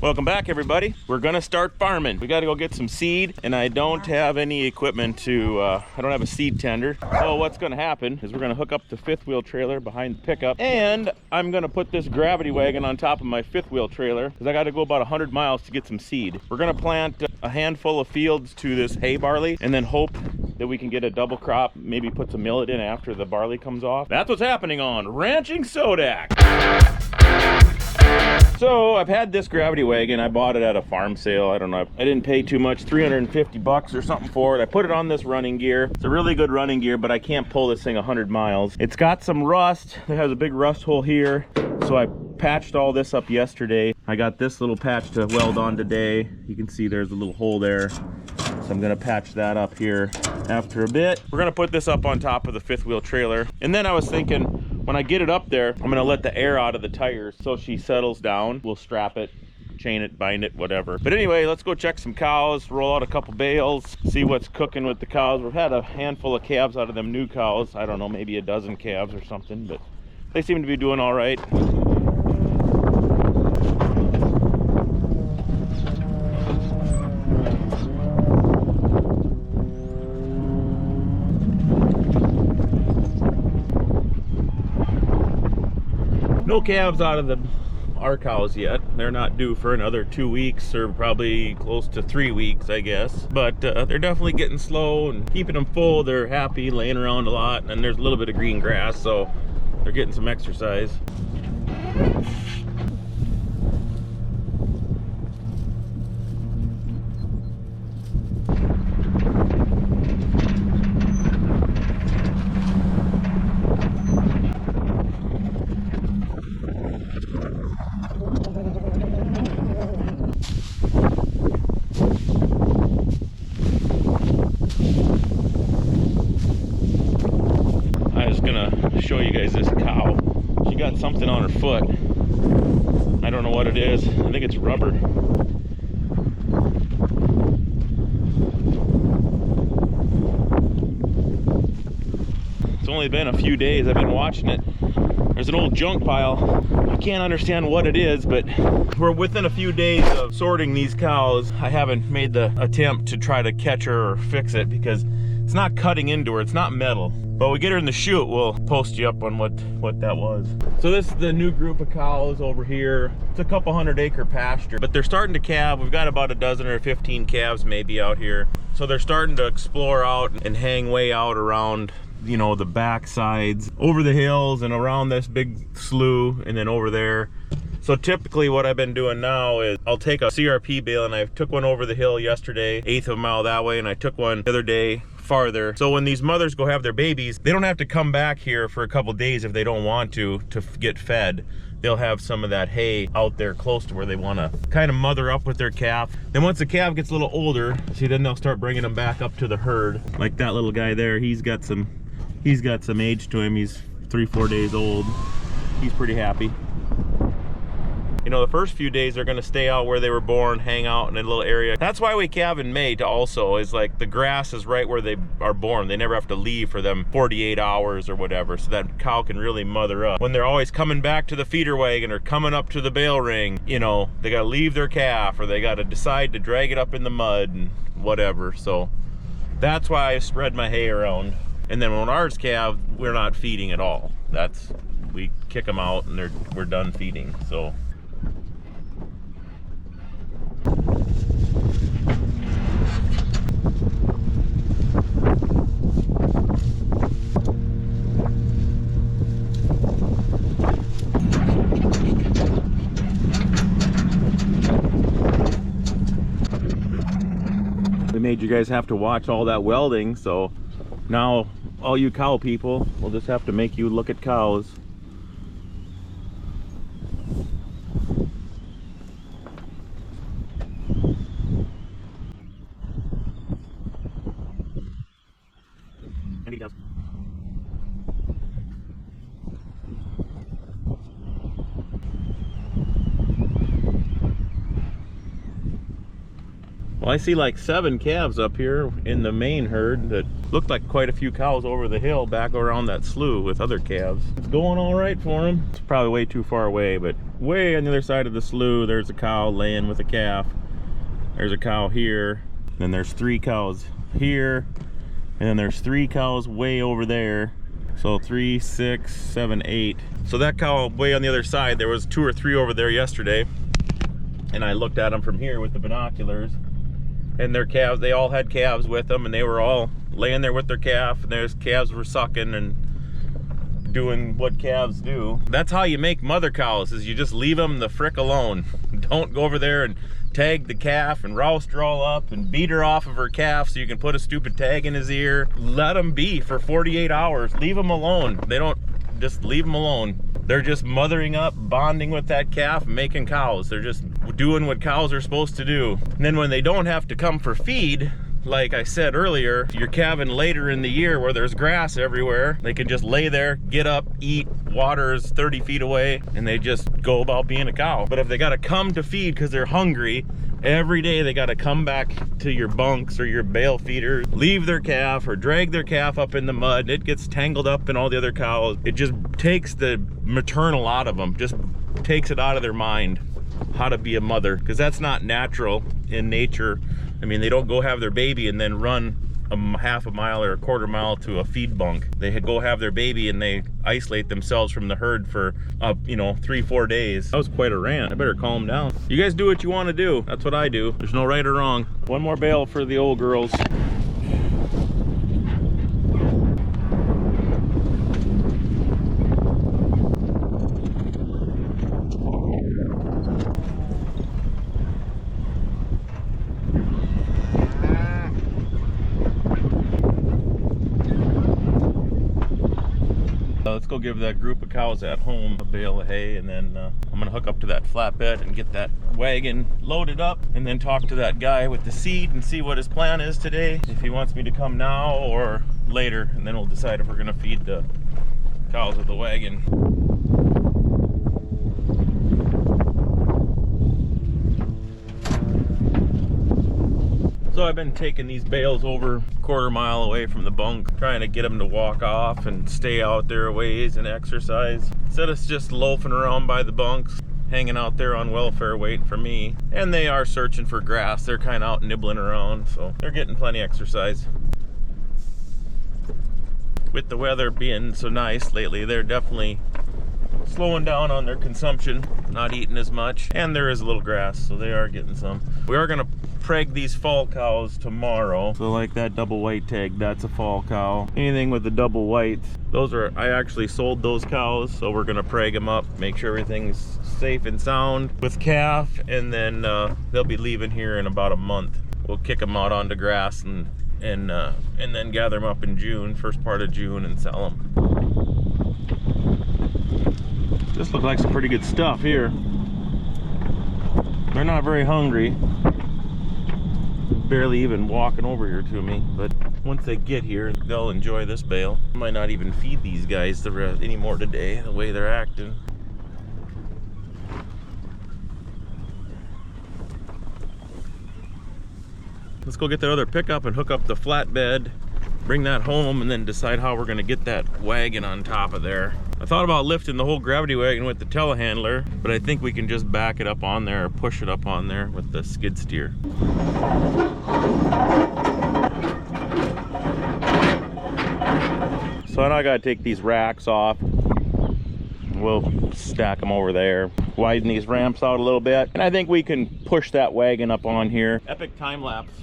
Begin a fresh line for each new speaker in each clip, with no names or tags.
Welcome back, everybody. We're gonna start farming. We gotta go get some seed, and I don't have any equipment to, I don't have a seed tender. So what's gonna happen is we're gonna hook up the fifth wheel trailer behind the pickup, and I'm gonna put this gravity wagon on top of my fifth wheel trailer, because I gotta go about 100 miles to get some seed. We're gonna plant a handful of fields to this hay barley, and then hope that we can get a double crop, maybe put some millet in after the barley comes off. That's what's happening on Ranching Sodak. So I've had this gravity wagon. I bought it at a farm sale. I don't know, I didn't pay too much, 350 bucks or something for it. I put it on this running gear. It's a really good running gear, but I can't pull this thing 100 miles. It's got some rust. It has a big rust hole here. So I patched all this up yesterday. I got this little patch to weld on today. You can see there's a little hole there. So I'm gonna patch that up here after a bit. We're gonna put this up on top of the fifth wheel trailer. And then I was thinking, when I get it up there, I'm gonna let the air out of the tires so she settles down. We'll strap it, chain it, bind it, whatever. But anyway, let's go check some cows, roll out a couple bales, see what's cooking with the cows. We've had a handful of calves out of them new cows. I don't know, maybe a dozen calves or something, but they seem to be doing all right. No calves out of our cows yet. They're not due for another 2 weeks, or probably close to 3 weeks, I guess. But they're definitely getting slow and keeping them full. They're happy, laying around a lot, and there's a little bit of green grass, so they're getting some exercise. Show you guys this cow. She got something on her foot. I don't know what it is. I think it's rubber. It's only been a few days I've been watching it. There's an old junk pile. I can't understand what it is, but we're within a few days of sorting these cows. I haven't made the attempt to try to catch her or fix it because it's not cutting into her. It's not metal. But we get her in the chute, we'll post you up on what that was. So this is the new group of cows over here. It's a couple 100-acre pasture, but they're starting to calve. We've got about a dozen or 15 calves maybe out here. So they're starting to explore out and hang way out around, you know, the back sides, over the hills and around this big slough, and then over there. So typically what I've been doing now is I'll take a CRP bale, and I took one over the hill yesterday, 1/8 of a mile that way, and I took one the other day farther. So when these mothers go have their babies, they don't have to come back here for a couple days if they don't want to get fed. They'll have some of that hay out there close to where they want to kind of mother up with their calf. Then once the calf gets a little older, see, then they'll start bringing them back up to the herd. Like that little guy there, he's got some age to him. He's 3-4 days old. He's pretty happy. You know, the first few days they're gonna stay out where they were born, hang out in a little area. That's why we calve in May also, is like the grass is right where they are born. They never have to leave for them 48 hours or whatever, so that cow can really mother up. When they're always coming back to the feeder wagon or coming up to the bale ring, you know, they gotta leave their calf, or they gotta decide to drag it up in the mud and whatever. So that's why I spread my hay around. And then when ours calve, we're not feeding at all. We kick them out and we're done feeding, so. We made you guys have to watch all that welding, so now all you cow people will just have to make you look at cows. Well, I see like 7 calves up here in the main herd that looked like quite a few cows over the hill back around that slough with other calves. It's going all right for them. It's probably way too far away, but way on the other side of the slough, there's a cow laying with a calf. There's a cow here. Then there's 3 cows here. And then there's 3 cows way over there. So 3, 6, 7, 8. So that cow way on the other side, there was 2 or 3 over there yesterday. And I looked at them from here with the binoculars. And their calves, they all had calves with them, and they were all laying there with their calf, and their calves were sucking and doing what calves do. That's how you make mother cows, is you just leave them the frick alone. Don't go over there and tag the calf and roust her all up and beat her off of her calf so you can put a stupid tag in his ear. Let them be for 48 hours. Leave them alone. They don't, just leave them alone. They're just mothering up, bonding with that calf, making cows. They're just doing what cows are supposed to do. And then when they don't have to come for feed, like I said earlier, you're calving later in the year where there's grass everywhere. They can just lay there, get up, eat, water's 30 feet away, and they just go about being a cow. But if they gotta come to feed because they're hungry, every day they gotta come back to your bunks or your bale feeders, leave their calf or drag their calf up in the mud. It gets tangled up in all the other cows. It just takes the maternal out of them, just takes it out of their mind how to be a mother, because that's not natural in nature. I mean, they don't go have their baby and then run a half a mile or a quarter mile to a feed bunk. They go have their baby and they isolate themselves from the herd for, 3-4 days. That was quite a rant. I better calm down. You guys do what you want to do. That's what I do. There's no right or wrong. One more bale for the old girls. Let's go give that group of cows at home a bale of hay, and then I'm gonna hook up to that flatbed and get that wagon loaded up, and then talk to that guy with the seed and see what his plan is today, if he wants me to come now or later, and then we'll decide if we're gonna feed the cows with the wagon. So I've been taking these bales over a quarter mile away from the bunk, trying to get them to walk off and stay out there a ways and exercise, instead of just loafing around by the bunks, hanging out there on welfare waiting for me. And they are searching for grass. They're kind of out nibbling around, so they're getting plenty of exercise. With the weather being so nice lately, they're definitely slowing down on their consumption, not eating as much, and there is a little grass, so they are getting some. We are gonna preg these fall cows tomorrow. So like that double white tag, that's a fall cow. Anything with the double whites, those are, I actually sold those cows, so we're gonna preg them up, make sure everything's safe and sound with calf, and then they'll be leaving here in about a month. We'll kick them out onto grass and then gather them up in June, first part of June, and sell them. This looks like some pretty good stuff here. They're not very hungry. Barely even walking over here to me, but once they get here, they'll enjoy this bale. I might not even feed these guys anymore today, the way they're acting. Let's go get that other pickup and hook up the flatbed, bring that home, and then decide how we're gonna get that wagon on top of there. I thought about lifting the whole gravity wagon with the telehandler, but I think we can just back it up on there or push it up on there with the skid steer. So now I gotta take these racks off. We'll stack them over there, widen these ramps out a little bit, and I think we can push that wagon up on here. Epic time lapse.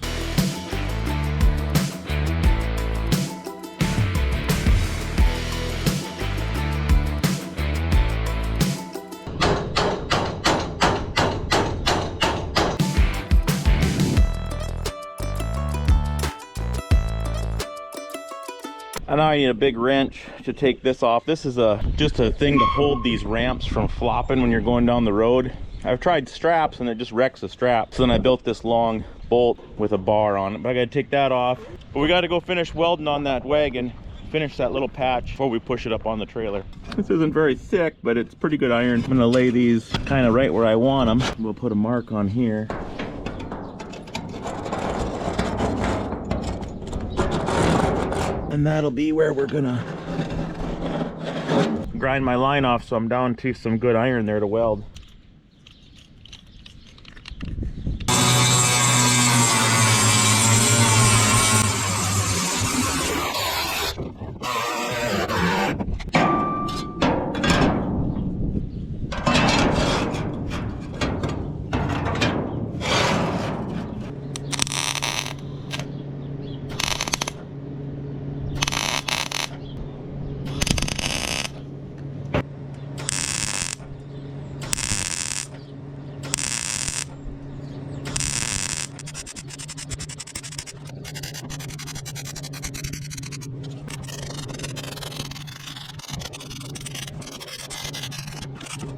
And now I need a big wrench to take this off. This is just a thing to hold these ramps from flopping when you're going down the road. I've tried straps and it just wrecks the strap. So then I built this long bolt with a bar on it, but I gotta take that off. But we gotta go finish welding on that wagon, finish that little patch before we push it up on the trailer. This isn't very thick, but it's pretty good iron. I'm gonna lay these kind of right where I want them. We'll put a mark on here. And that'll be where we're gonna grind my line off, so I'm down to some good iron there to weld.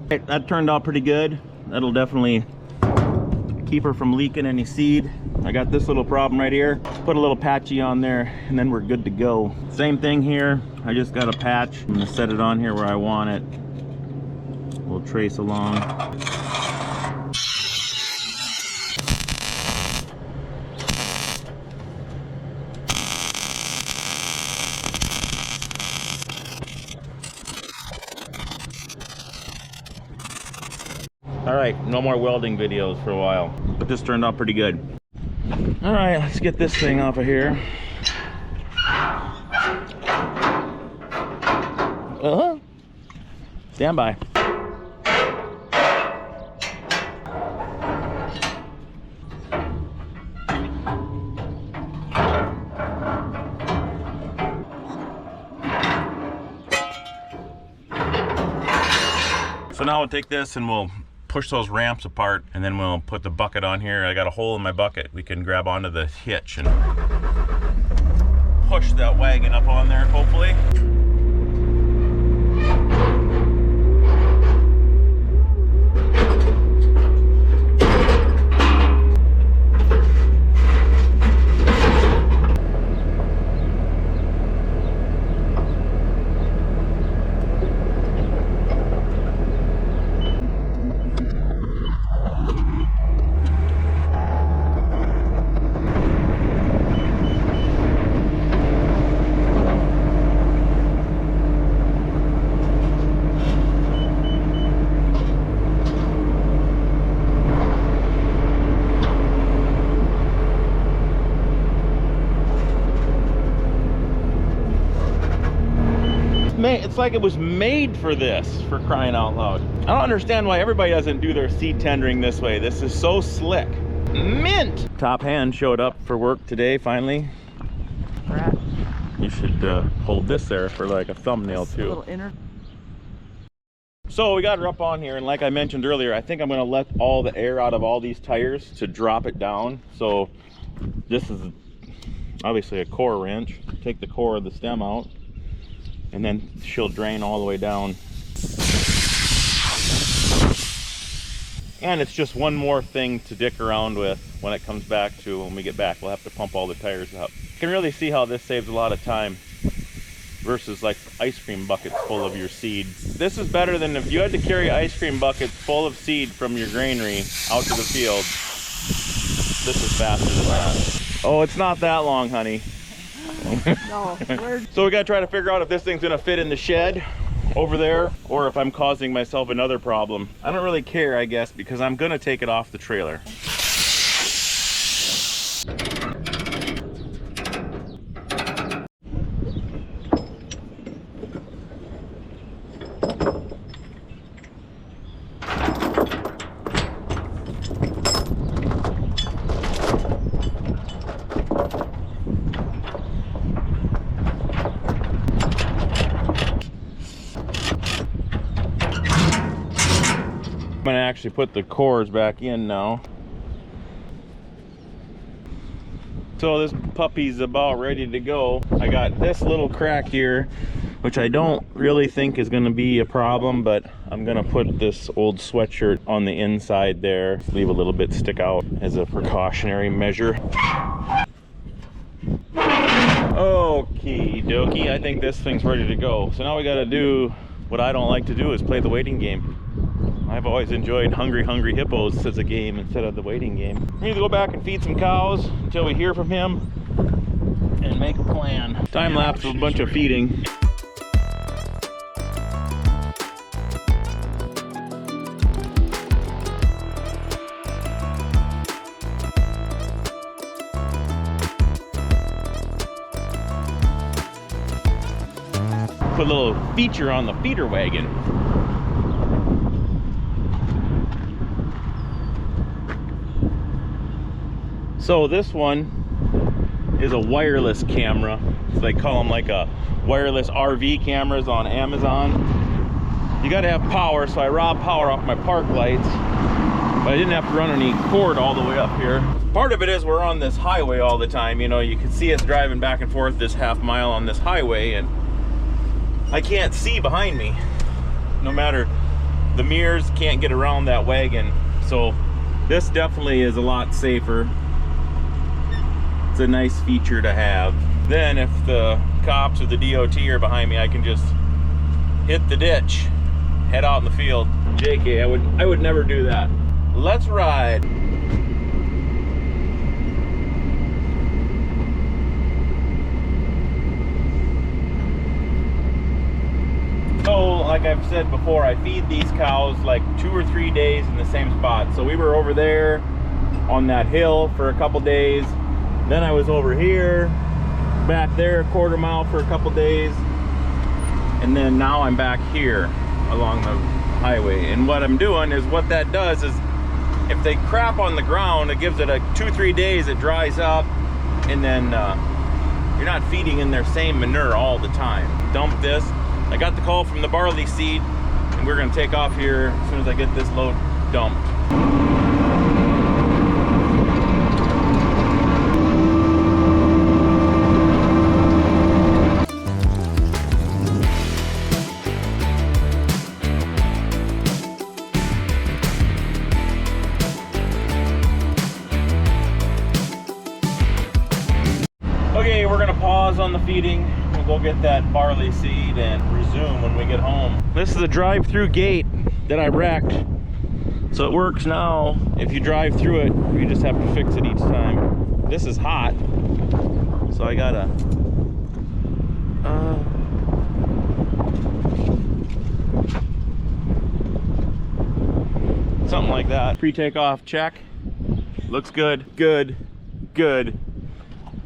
That turned out pretty good. That'll definitely keep her from leaking any seed. I got this little problem right here. Put a little patchy on there and then we're good to go. Same thing here. I just got a patch. I'm gonna set it on here where I want it. We'll trace along. All right, no more welding videos for a while, but this turned out pretty good. All right, let's get this thing off of here. Stand by. So now we'll take this and we'll push those ramps apart, and then we'll put the bucket on here. I got a hole in my bucket. We can grab onto the hitch and push that wagon up on there, hopefully. It's like it was made for this, for crying out loud. I don't understand why everybody doesn't do their seed tendering this way. This is so slick. Mint! Top hand showed up for work today, finally.
Rat.
You should hold this there for like a thumbnail too.
A little inner.
So we got her up on here, and like I mentioned earlier, I think I'm gonna let all the air out of all these tires to drop it down. So this is obviously a core wrench. Take the core of the stem out, and then she'll drain all the way down. And it's just one more thing to dick around with when it comes back to when we get back. We'll have to pump all the tires up. You can really see how this saves a lot of time versus like ice cream buckets full of your seed. This is better than if you had to carry ice cream buckets full of seed from your granary out to the field. This is faster than that. Oh, it's not that long, honey.
No,
so we gotta try to figure out if this thing's gonna fit in the shed over there or if I'm causing myself another problem. I don't really care, I guess, because I'm gonna take it off the trailer. I'm gonna actually put the cores back in now. So this puppy's about ready to go. I got this little crack here, which I don't really think is gonna be a problem, but I'm gonna put this old sweatshirt on the inside there, leave a little bit stick out as a precautionary measure. Okie dokie, I think this thing's ready to go. So now we gotta do what I don't like to do, is play the waiting game. I've always enjoyed Hungry Hungry Hippos as a game instead of the waiting game. We need to go back and feed some cows until we hear from him and make a plan. Time lapse of a bunch of feeding. Put a little feature on the feeder wagon. So this one is a wireless camera. So they call them like a wireless RV cameras on Amazon. You gotta have power, so I robbed power off my park lights, but I didn't have to run any cord all the way up here. Part of it is we're on this highway all the time. You know, you can see us driving back and forth this half mile on this highway, and I can't see behind me. No matter the mirrors can't get around that wagon. So this definitely is a lot safer. It's a nice feature to have. Then if the cops or the DOT are behind me, I can just hit the ditch, head out in the field. JK, I would never do that. Let's ride. So, like I've said before, I feed these cows like 2 or 3 days in the same spot. So we were over there on that hill for a couple days. Then I was over here, back there, a quarter mile for a couple days. And then now I'm back here along the highway. And what I'm doing is, what that does is, if they crap on the ground, it gives it a 2-3 days, it dries up, and then you're not feeding in their same manure all the time. Dump this. I got the call from the barley seed, and we're gonna take off here as soon as I get this load dumped. Okay, we're gonna pause on the feeding. We'll go get that barley seed and resume when we get home. This is a drive-through gate that I wrecked. So it works now. If you drive through it, you just have to fix it each time. This is hot, so I gotta something like that. Pre-takeoff check. Looks good. Good. Good.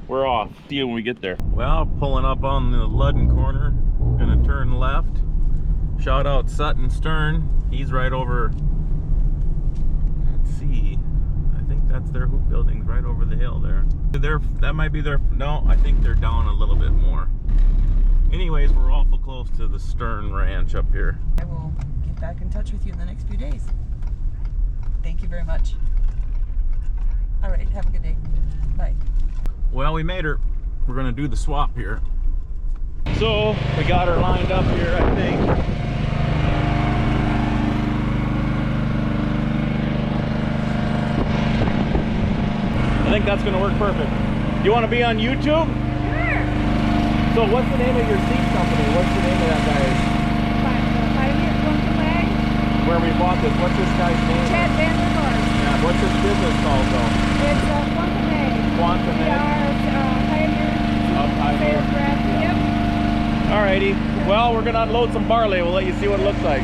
We're off. See you when we get there. Well, pulling up on the Ludden corner. Gonna turn left. Shout out Sutton Stern. He's right over. Let's see. I think that's their hoop buildings right over the hill there. That might be their. No, I think they're down a little bit more. Anyways, we're awful close to the Stern Ranch up here.
I will get back in touch with you in the next few days. Thank you very much. All right, have a good day. Bye.
Well, we made her. We're gonna do the swap here. So we got her lined up here, I think. I think that's gonna work perfect. You want to be on YouTube?
Sure.
So what's the name of your seed company? What's the name of that guy's? Where we bought this? What's this guy's name?
Chad Van der Vaart.
Yeah. What's his business called though?
It's Quantum Egg.
Quantum
We
Egg.
are Pioneer.
Pioneer.
Yep.
Alrighty. Well, we're gonna unload some barley. We'll let you see what it looks like.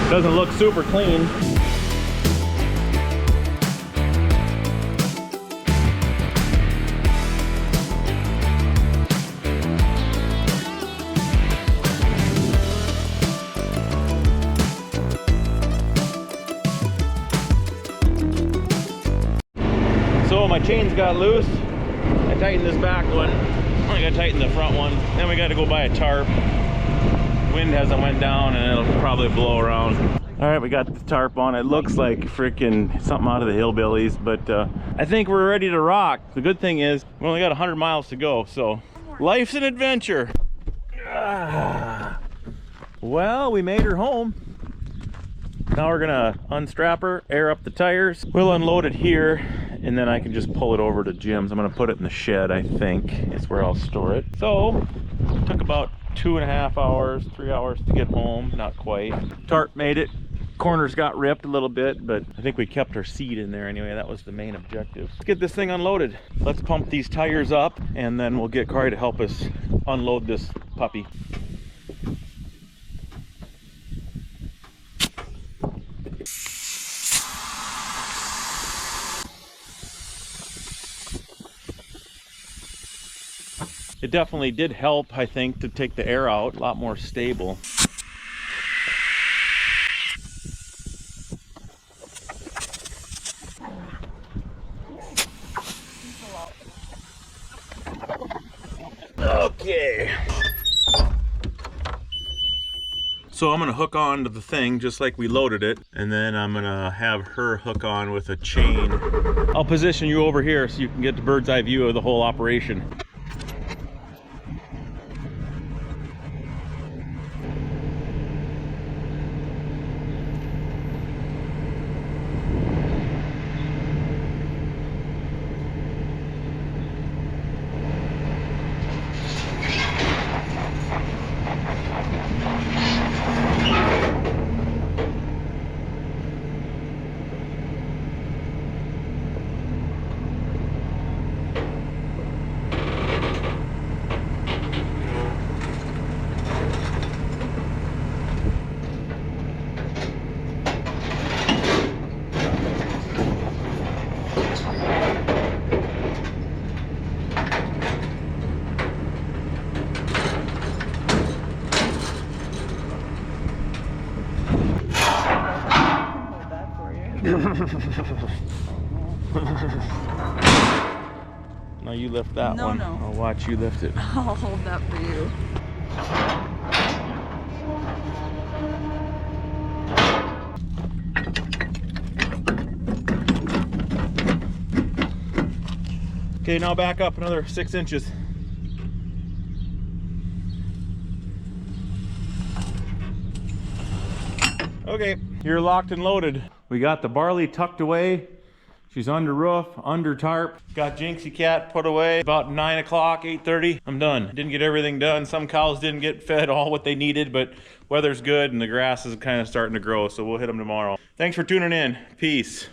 Doesn't look super clean. So my chains got loose. I tightened this back one. I gotta tighten the front one. Then we gotta go buy a tarp. Wind hasn't went down and it'll probably blow around. All right, we got the tarp on. It looks like freaking something out of the hillbillies, but I think we're ready to rock. The good thing is we only got 100 miles to go, so life's an adventure. Well, we made her home. Now we're gonna unstrap her, air up the tires. We'll unload it here, and then I can just pull it over to Jim's. I'm gonna put it in the shed, I think. It's where I'll store it. So, took about 2.5 hours, 3 hours to get home, not quite. Tarp made it. Corners got ripped a little bit, but I think we kept our seed in there anyway. That was the main objective. Let's get this thing unloaded. Let's pump these tires up, and then we'll get Corey to help us unload this puppy. It definitely did help, I think, to take the air out, a lot more stable. Okay. So I'm gonna hook on to the thing just like we loaded it, and then I'm gonna have her hook on with a chain. I'll position you over here so you can get the bird's eye view of the whole operation. Now you lift that one.
No.
I'll watch you lift it.
I'll hold that for you.
Okay, now back up another 6 inches. Okay, you're locked and loaded. We got the barley tucked away. She's under roof, under tarp. Got Jinxie Cat put away. About 9 o'clock, 8:30, I'm done. Didn't get everything done. Some cows didn't get fed all what they needed, but weather's good and the grass is kind of starting to grow, so we'll hit them tomorrow. Thanks for tuning in. Peace.